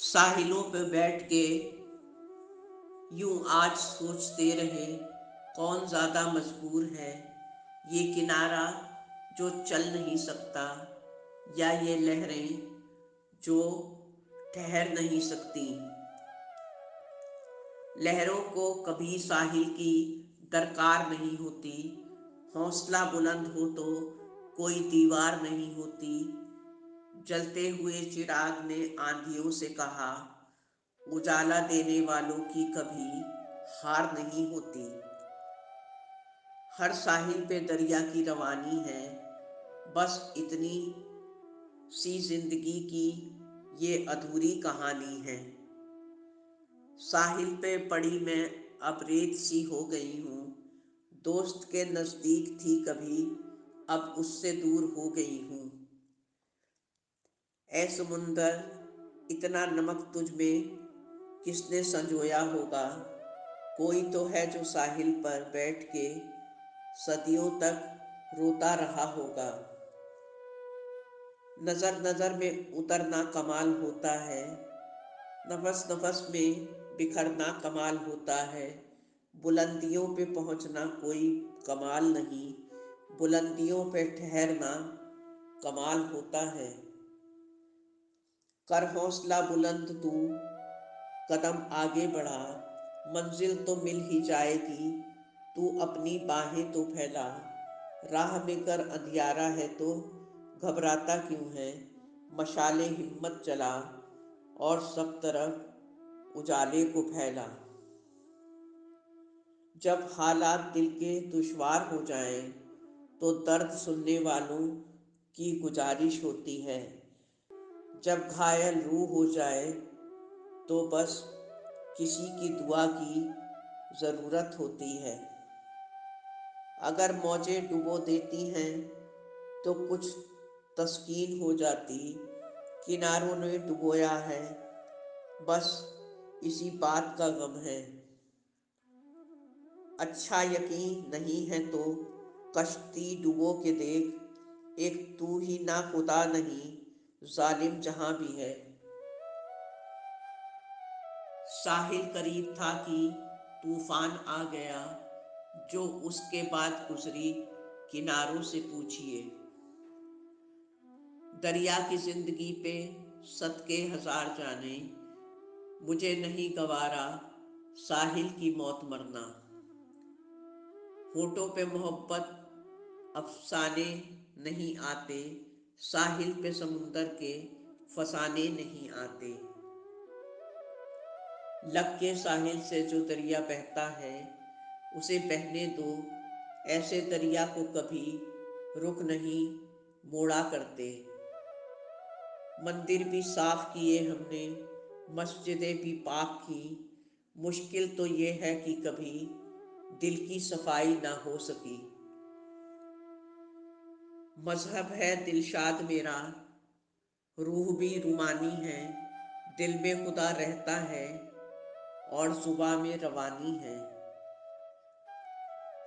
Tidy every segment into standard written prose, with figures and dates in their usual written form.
साहिलों पे बैठ के यूं आज सोचते रहे, कौन ज़्यादा मजबूर है, ये किनारा जो चल नहीं सकता, या ये लहरें जो ठहर नहीं सकती। लहरों को कभी साहिल की दरकार नहीं होती, हौसला बुलंद हो तो कोई दीवार नहीं होती। जलते हुए चिराग ने आंधियों से कहा, उजाला देने वालों की कभी हार नहीं होती। हर साहिल पे दरिया की रवानी है, बस इतनी सी जिंदगी की ये अधूरी कहानी है। साहिल पे पड़ी मैं अब रेत सी हो गई हूँ, दोस्त के नज़दीक थी कभी, अब उससे दूर हो गई हूँ। ऐ समुंदर, इतना नमक तुझ में किसने संजोया होगा। कोई तो है जो साहिल पर बैठ के सदियों तक रोता रहा होगा। नज़र नज़र में उतरना कमाल होता है, नफस नफस में बिखरना कमाल होता है। बुलंदियों पे पहुंचना कोई कमाल नहीं, बुलंदियों पे ठहरना कमाल होता है। कर हौसला बुलंद तू, कदम आगे बढ़ा, मंजिल तो मिल ही जाएगी, तू अपनी बाहें तो फैला। राह में कर अंधियारा है तो घबराता क्यों है, मशाले हिम्मत जला और सब तरफ उजाले को फैला। जब हालात दिल के दुश्वार हो जाएं, तो दर्द सुनने वालों की गुजारिश होती है। जब घायल रूह हो जाए, तो बस किसी की दुआ की ज़रूरत होती है। अगर मौजें डुबो देती हैं, तो कुछ तस्कीन हो जाती, किनारों ने डुबोया है, बस इसी बात का गम है। अच्छा यकीन नहीं है तो कश्ती डुबो के देख, एक तू ही ना खुदा नहीं, जालिम जहां भी है। साहिल करीब था कि तूफान आ गया, जो उसके बाद गुजरी किनारों से पूछिए। दरिया की जिंदगी पे सदके हजार जाने, मुझे नहीं गवारा साहिल की मौत मरना। होठों पे मोहब्बत अफसाने नहीं आते, साहिल पे समुंदर के फसाने नहीं आते। लग के साहिल से जो दरिया बहता है, उसे बहने दो, ऐसे दरिया को कभी रुख नहीं मोड़ा करते। मंदिर भी साफ किए हमने, मस्जिदें भी पाक की, मुश्किल तो ये है कि कभी दिल की सफाई ना हो सकी। मजहब है दिलशाद मेरा, रूह भी रूमानी है, दिल में खुदा रहता है और जुबां में रवानी है।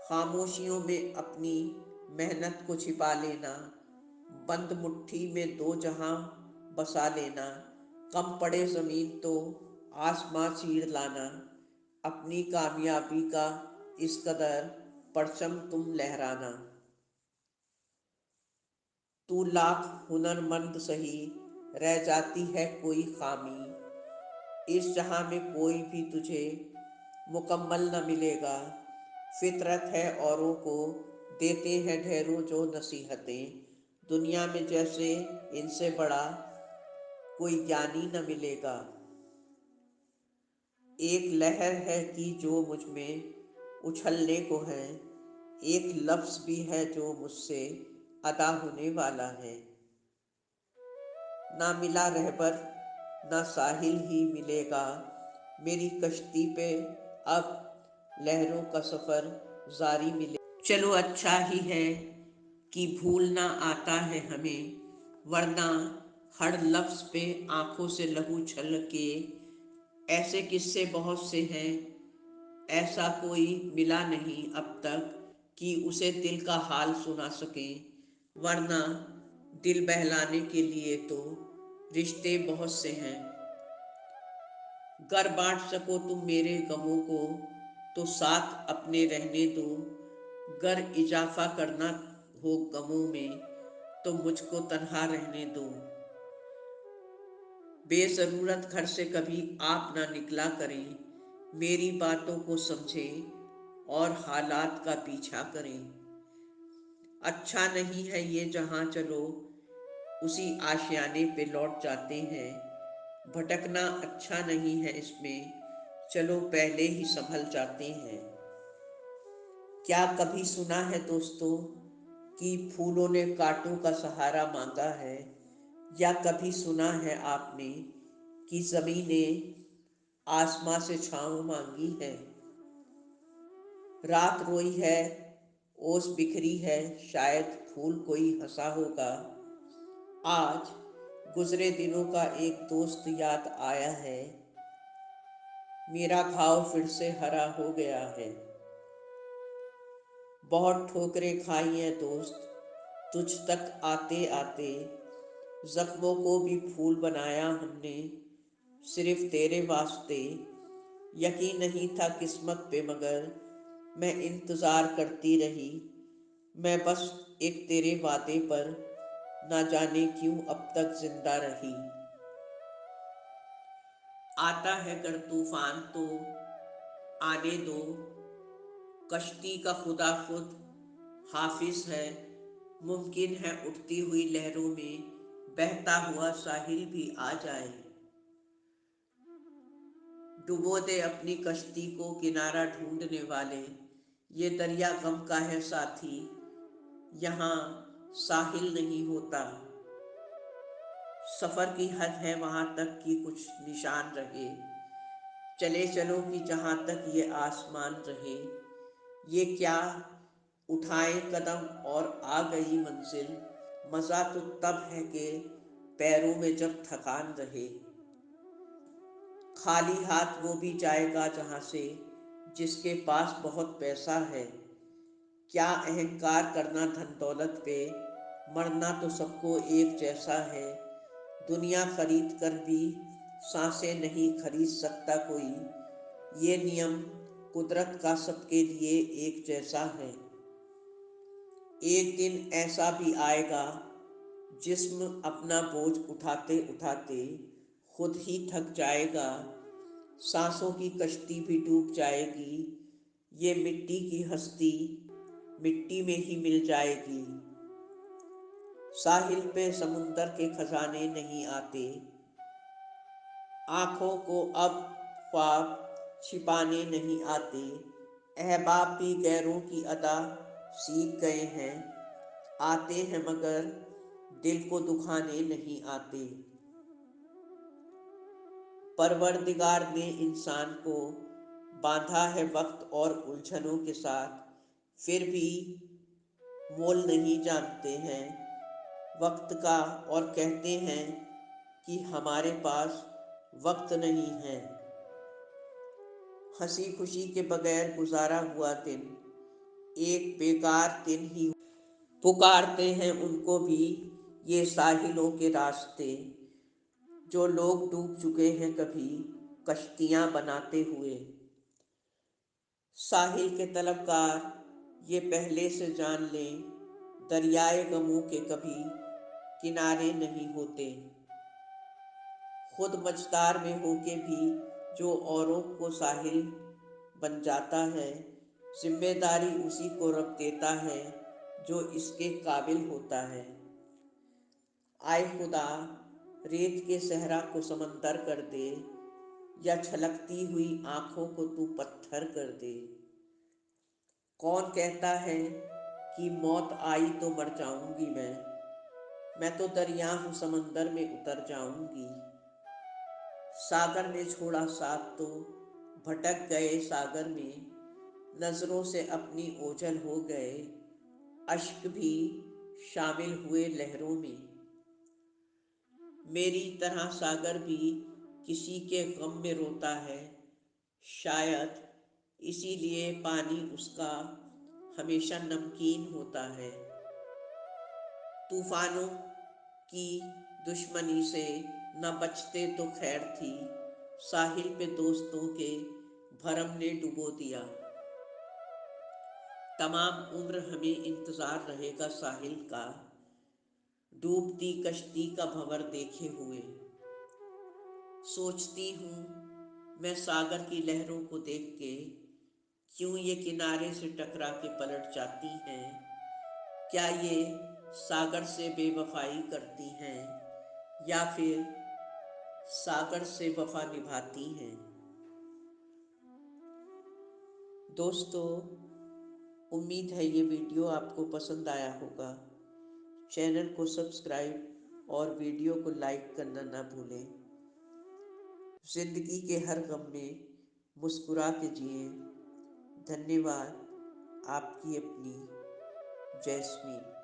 खामोशियों में अपनी मेहनत को छिपा लेना, बंद मुट्ठी में दो जहां बसा लेना। कम पड़े जमीन तो आसमां चीर लाना, अपनी कामयाबी का इस कदर परचम तुम लहराना। तू लाख हुनरमंद सही, रह जाती है कोई खामी, इस जहां में कोई भी तुझे मुकम्मल न मिलेगा। फितरत है औरों को देते हैं ढेरों जो नसीहतें, दुनिया में जैसे इनसे बड़ा कोई ज्ञानी न मिलेगा। एक लहर है कि जो मुझ में उछलने को है, एक लफ्ज़ भी है जो मुझसे अदा होने वाला है। ना मिला रहबर, ना साहिल ही मिलेगा, मेरी कश्ती पे अब लहरों का सफ़र जारी मिले। चलो अच्छा ही है कि भूलना आता है हमें, वरना हर लफ्ज़ पे आंखों से लहू छलके। ऐसे किस्से बहुत से हैं, ऐसा कोई मिला नहीं अब तक कि उसे दिल का हाल सुना सके। वरना दिल बहलाने के लिए तो रिश्ते बहुत से हैं। गर बांट सको तुम मेरे गमों को तो साथ अपने रहने दो, गर इजाफा करना हो गमों में तो मुझको तन्हा रहने दो। बेजरूरत घर से कभी आप ना निकला करें, मेरी बातों को समझें और हालात का पीछा करें। अच्छा नहीं है ये जहां, चलो उसी आशियाने पे लौट जाते हैं। भटकना अच्छा नहीं है इसमें, चलो पहले ही संभल जाते हैं। क्या कभी सुना है दोस्तों कि फूलों ने कांटों का सहारा मांगा है, या कभी सुना है आपने कि जमीन ने आसमां से छांव मांगी है। रात रोई है, ओस बिखरी है, शायद फूल कोई हंसा होगा। आज गुजरे दिनों का एक दोस्त याद आया है, मेरा घाव फिर से हरा हो गया है। बहुत ठोकरें खाई हैं दोस्त तुझ तक आते आते, जख्मों को भी फूल बनाया हमने सिर्फ तेरे वास्ते। यकीन नहीं था किस्मत पे मगर मैं इंतज़ार करती रही, मैं बस एक तेरे वादे पर ना जाने क्यों अब तक जिंदा रही। आता है कर तूफान तो आने दो, कश्ती का खुदा खुद हाफिज है। मुमकिन है उठती हुई लहरों में बहता हुआ साहिल भी आ जाए। डुबो दे अपनी कश्ती को किनारा ढूंढने वाले, ये दरिया गम का है साथी, यहाँ साहिल नहीं होता। सफर की हद है वहां तक कि कुछ निशान रहे, चले चलो कि जहां तक ये आसमान रहे। ये क्या उठाए कदम और आ गई मंजिल, मजा तो तब है कि पैरों में जब थकान रहे। खाली हाथ वो भी जाएगा जहां से जिसके पास बहुत पैसा है। क्या अहंकार करना धन दौलत पे, मरना तो सबको एक जैसा है। दुनिया खरीद कर भी सांसें नहीं खरीद सकता कोई, ये नियम कुदरत का सबके लिए एक जैसा है। एक दिन ऐसा भी आएगा जिस्म अपना बोझ उठाते उठाते खुद ही थक जाएगा, सांसों की कश्ती भी डूब जाएगी, ये मिट्टी की हस्ती मिट्टी में ही मिल जाएगी। साहिल पे समुंदर के खजाने नहीं आते, आंखों को अब ख्वाब छिपाने नहीं आते। अहबाब भी गैरों की अदा सीख गए हैं, आते हैं मगर दिल को दुखाने नहीं आते। परवरदिगार ने इंसान को बांधा है वक्त और उलझनों के साथ, फिर भी मोल नहीं जानते हैं वक्त का और कहते हैं कि हमारे पास वक्त नहीं है। हंसी खुशी के बगैर गुजारा हुआ दिन एक बेकार दिन ही, पुकारते हैं उनको भी ये साहिलों के रास्ते, जो लोग डूब चुके हैं कभी कश्तियां बनाते हुए। साहिल के तलबगार ये पहले से जान लें, दरियाए गमों के कभी किनारे नहीं होते। खुद मझदार में होके भी जो औरों को साहिल बन जाता है, जिम्मेदारी उसी को रब देता है जो इसके काबिल होता है। आए खुदा रेत के सहरा को समंदर कर दे, या छलकती हुई आंखों को तू पत्थर कर दे। कौन कहता है कि मौत आई तो मर जाऊंगी मैं तो दरिया हूँ समंदर में उतर जाऊंगी। सागर में छोड़ा साथ तो भटक गए सागर में, नजरों से अपनी ओझल हो गए, अश्क भी शामिल हुए लहरों में। मेरी तरह सागर भी किसी के गम में रोता है, शायद इसीलिए पानी उसका हमेशा नमकीन होता है। तूफानों की दुश्मनी से न बचते तो खैर थी, साहिल पे दोस्तों के भरम ने डुबो दिया। तमाम उम्र हमें इंतजार रहेगा साहिल का, डूबती कश्ती का भंवर देखे हुए। सोचती हूँ मैं सागर की लहरों को देख के, क्यों ये किनारे से टकरा के पलट जाती हैं। क्या ये सागर से बेवफाई करती हैं या फिर सागर से वफा निभाती हैं। दोस्तों, उम्मीद है ये वीडियो आपको पसंद आया होगा। चैनल को सब्सक्राइब और वीडियो को लाइक करना ना भूलें। जिंदगी के हर गम में मुस्कुरा के जिए। धन्यवाद। आपकी अपनी जैस्मीन।